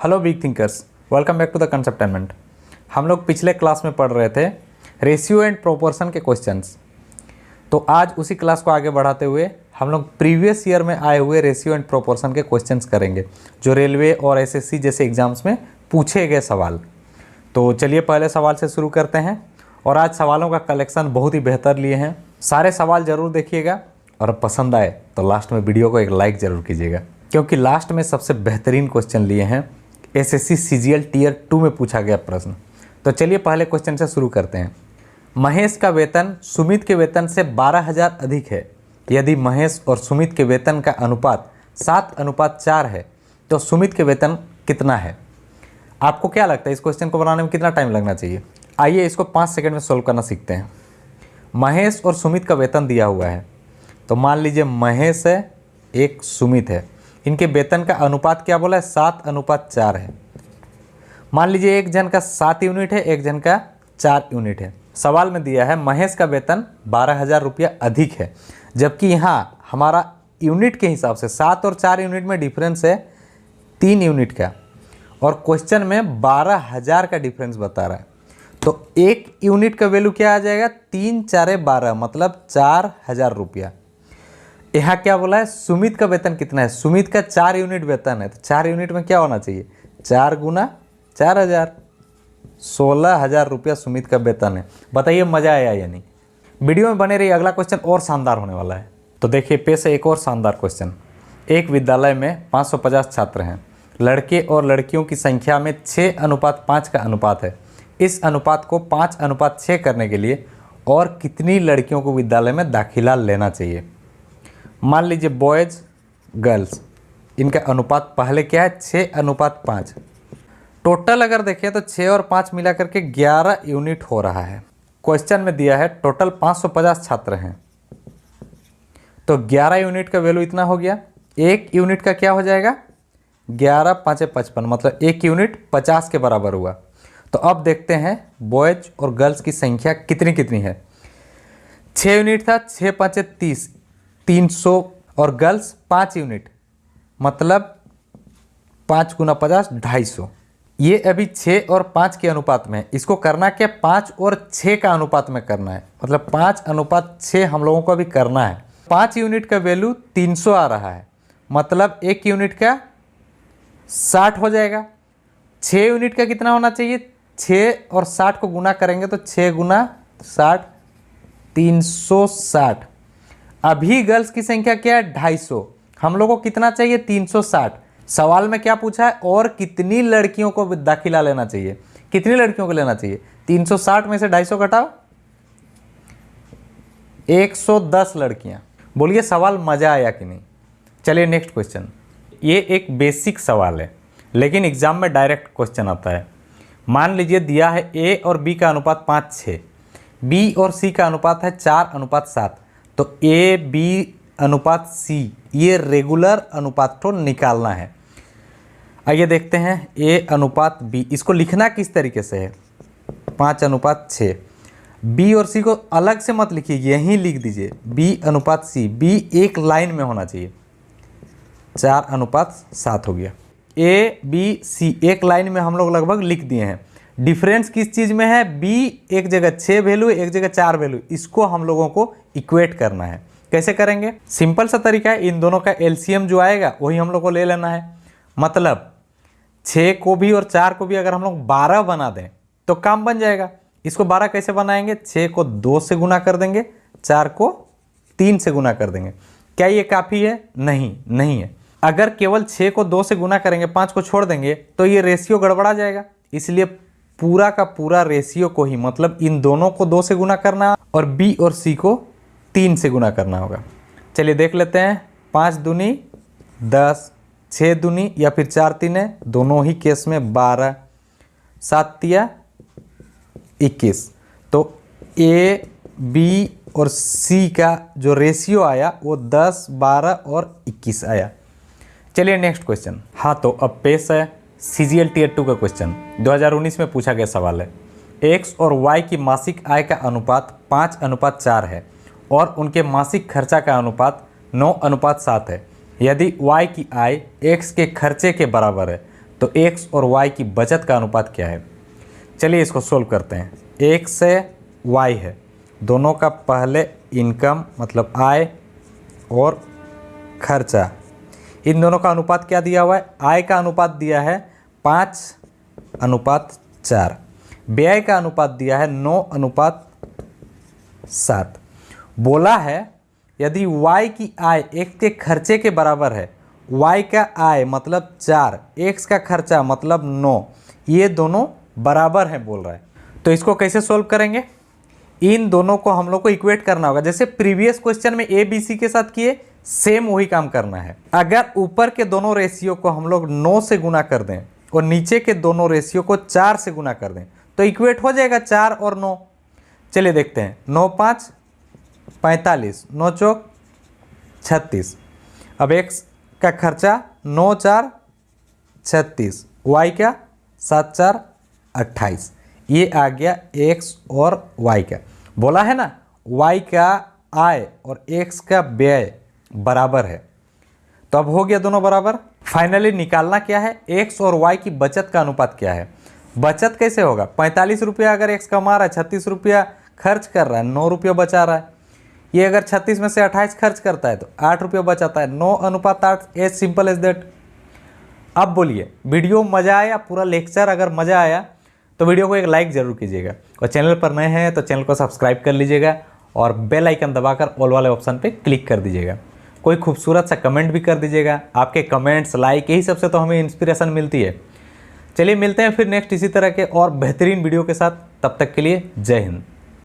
Hello big thinkers, welcome back to the Conceptainment. हम लोग पिछले क्लास में पढ़ रहे थे रेशियो एंड प्रोपोर्शन के क्वेश्चंस। तो आज उसी क्लास को आगे बढ़ाते हुए हम लोग प्रीवियस ईयर में आए हुए रेशियो एंड प्रोपोर्शन के क्वेश्चंस करेंगे, जो रेलवे और एसएससी जैसे एग्जाम्स में पूछे गए सवाल। तो चलिए पहले सवाल से शुरू करते हैं। और आज सवालों का कलेक्शन बहुत ही बेहतर लिए हैं। सारे सवाल ज़रूर देखिएगा और पसंद आए तो लास्ट में वीडियो को एक लाइक ज़रूर कीजिएगा, क्योंकि लास्ट में सबसे बेहतरीन क्वेश्चन लिए हैं एसएससी सीजीएल टियर 2 में पूछा गया प्रश्न। तो चलिए पहले क्वेश्चन से शुरू करते हैं। महेश का वेतन सुमित के वेतन से 12,000 अधिक है। यदि महेश और सुमित के वेतन का अनुपात 7:4 है तो सुमित के वेतन कितना है? आपको क्या लगता है इस क्वेश्चन को बनाने में कितना टाइम लगना चाहिए? आइए इसको 5 सेकंड में सोल्व करना सीखते हैं। महेश और सुमित का वेतन दिया हुआ है, तो मान लीजिए महेश है, एक सुमित है। इनके वेतन का अनुपात क्या बोला है? 7:4 है। मान लीजिए एक जन का 7 यूनिट है, एक जन का 4 यूनिट है। सवाल में दिया है महेश का वेतन 12,000 रुपया अधिक है, जबकि यहाँ हमारा यूनिट के हिसाब से 7 और 4 यूनिट में डिफरेंस है 3 यूनिट का, और क्वेश्चन में 12,000 का डिफरेंस बता रहा है। तो एक यूनिट का वैल्यू क्या आ जाएगा? 3 4 12, मतलब 4,000 रुपया। यहाँ क्या बोला है? सुमित का वेतन कितना है? सुमित का 4 यूनिट वेतन है, तो 4 यूनिट में क्या होना चाहिए? 4 गुना 4,000, 16,000 रुपया सुमित का वेतन है। बताइए मजा आया या नहीं? वीडियो में बने रहिए, अगला क्वेश्चन और शानदार होने वाला है। तो देखिए पेश है एक और शानदार क्वेश्चन। एक विद्यालय में 550 छात्र हैं। लड़के और लड़कियों की संख्या में 6:5 का अनुपात है। इस अनुपात को 5:6 करने के लिए और कितनी लड़कियों को विद्यालय में दाखिला लेना चाहिए? मान लीजिए बॉयज़ गर्ल्स, इनका अनुपात पहले क्या है? 6:5। टोटल अगर देखें तो 6 और 5 मिला करके 11 यूनिट हो रहा है। क्वेश्चन में दिया है टोटल 550 छात्र हैं, तो 11 यूनिट का वैल्यू इतना हो गया। एक यूनिट का क्या हो जाएगा? 11 5 55, मतलब एक यूनिट 50 के बराबर हुआ। तो अब देखते हैं बॉयज और गर्ल्स की संख्या कितनी कितनी है। 6 यूनिट था, 6 5 30, 300, और गर्ल्स 5 यूनिट, मतलब 5 गुना 50 250। ये अभी 6 और 5 के अनुपात में है। इसको करना क्या? 5 और 6 का अनुपात में करना है, मतलब 5:6 हम लोगों को अभी करना है। 5 यूनिट का वैल्यू 300 आ रहा है, मतलब एक यूनिट का 60 हो जाएगा। 6 यूनिट का कितना होना चाहिए? 6 और 60 को गुना करेंगे तो 6 गुना 60, 360। अभी गर्ल्स की संख्या क्या है? 250। हम लोगों को कितना चाहिए? 360। सवाल में क्या पूछा है? और कितनी लड़कियों को दाखिला लेना चाहिए? कितनी लड़कियों को लेना चाहिए? 360 में से 250 घटाओ, 110 लड़कियां। बोलिए सवाल मजा आया कि नहीं? चलिए नेक्स्ट क्वेश्चन। ये एक बेसिक सवाल है, लेकिन एग्जाम में डायरेक्ट क्वेश्चन आता है। मान लीजिए दिया है ए और बी का अनुपात 5:6, बी और सी का अनुपात है 4:7। तो ए बी अनुपात सी, ये रेगुलर अनुपात को निकालना है। आइए देखते हैं ए अनुपात बी, इसको लिखना किस तरीके से है? 5:6। बी और सी को अलग से मत लिखिए, यहीं लिख दीजिए बी अनुपात सी। बी एक लाइन में होना चाहिए, 4:7 हो गया। ए बी सी एक लाइन में हम लोग लगभग लिख दिए हैं। डिफरेंस किस चीज़ में है? बी एक जगह 6 वैल्यू, एक जगह 4 वैल्यू, इसको हम लोगों को इक्वेट करना है। कैसे करेंगे? सिंपल सा तरीका है, इन दोनों का एलसीएम जो आएगा वही हम लोग को ले लेना है। मतलब 6 को भी और 4 को भी अगर हम लोग 12 बना दें तो काम बन जाएगा। इसको 12 कैसे बनाएंगे? 6 को 2 से गुना कर देंगे, 4 को 3 से गुना कर देंगे। क्या ये काफ़ी है? नहीं, नहीं है। अगर केवल 6 को 2 से गुना करेंगे, 5 को छोड़ देंगे, तो ये रेशियो गड़बड़ा जाएगा। इसलिए पूरा का पूरा रेशियो को ही, मतलब इन दोनों को 2 से गुना करना और बी और सी को 3 से गुना करना होगा। चलिए देख लेते हैं। 5 दूनी 10, 6 दूनी या फिर 4 तीने, दोनों ही केस में 12, 7 तिया 21। तो ए बी और सी का जो रेशियो आया वो 10, 12 और 21 आया। चलिए नेक्स्ट क्वेश्चन। हाँ, तो अब पेश है सीजीएल टियर 2 का क्वेश्चन। 2019 में पूछा गया सवाल है। एक्स और वाई की मासिक आय का अनुपात 5:4 है और उनके मासिक खर्चा का अनुपात 9:7 है। यदि वाई की आय एक्स के खर्चे के बराबर है तो x और y की बचत का अनुपात क्या है। चलिए इसको सोल्व करते हैं। x से y है, दोनों का पहले इनकम मतलब आय और खर्चा, इन दोनों का अनुपात क्या दिया हुआ है। आय का अनुपात दिया है 5:4, व्यय का अनुपात दिया है 9:7। बोला है यदि y की आय x के खर्चे के बराबर है, y का आय मतलब 4, x का खर्चा मतलब 9, ये दोनों बराबर हैं बोल रहा है। तो इसको कैसे सोल्व करेंगे, इन दोनों को हम लोग को इक्वेट करना होगा। जैसे प्रीवियस क्वेश्चन में ए बी सी के साथ किए, सेम वही काम करना है। अगर ऊपर के दोनों रेशियो को हम लोग 9 से गुना कर दें और नीचे के दोनों रेशियो को 4 से गुना कर दें तो इक्वेट हो जाएगा 4 और 9। चलिए देखते हैं। 9 5 45, 9 चौक 36। अब x का खर्चा 9 4 36, y का 7 4 28, ये आ गया x और y का। बोला है ना y का आय और x का व्यय बराबर है, तो अब हो गया दोनों बराबर। फाइनली निकालना क्या है, x और y की बचत का अनुपात क्या है। बचत कैसे होगा, 45 रुपया अगर x कमा रहा है, 36 रुपया खर्च कर रहा है, 9 रुपया बचा रहा है। ये अगर 36 में से 28 खर्च करता है तो 8 रुपया बचाता है। 9:8, एज सिंपल एज दैट। अब बोलिए वीडियो मज़ा आया, पूरा लेक्चर अगर मज़ा आया तो वीडियो को एक लाइक ज़रूर कीजिएगा, और चैनल पर नए हैं तो चैनल को सब्सक्राइब कर लीजिएगा और बेल आइकन दबाकर ऑल वाले ऑप्शन पे क्लिक कर दीजिएगा। कोई खूबसूरत सा कमेंट भी कर दीजिएगा, आपके कमेंट्स लाइक यही सबसे तो हमें इंस्पिरेशन मिलती है। चलिए मिलते हैं फिर नेक्स्ट इसी तरह के और बेहतरीन वीडियो के साथ, तब तक के लिए जय हिंद।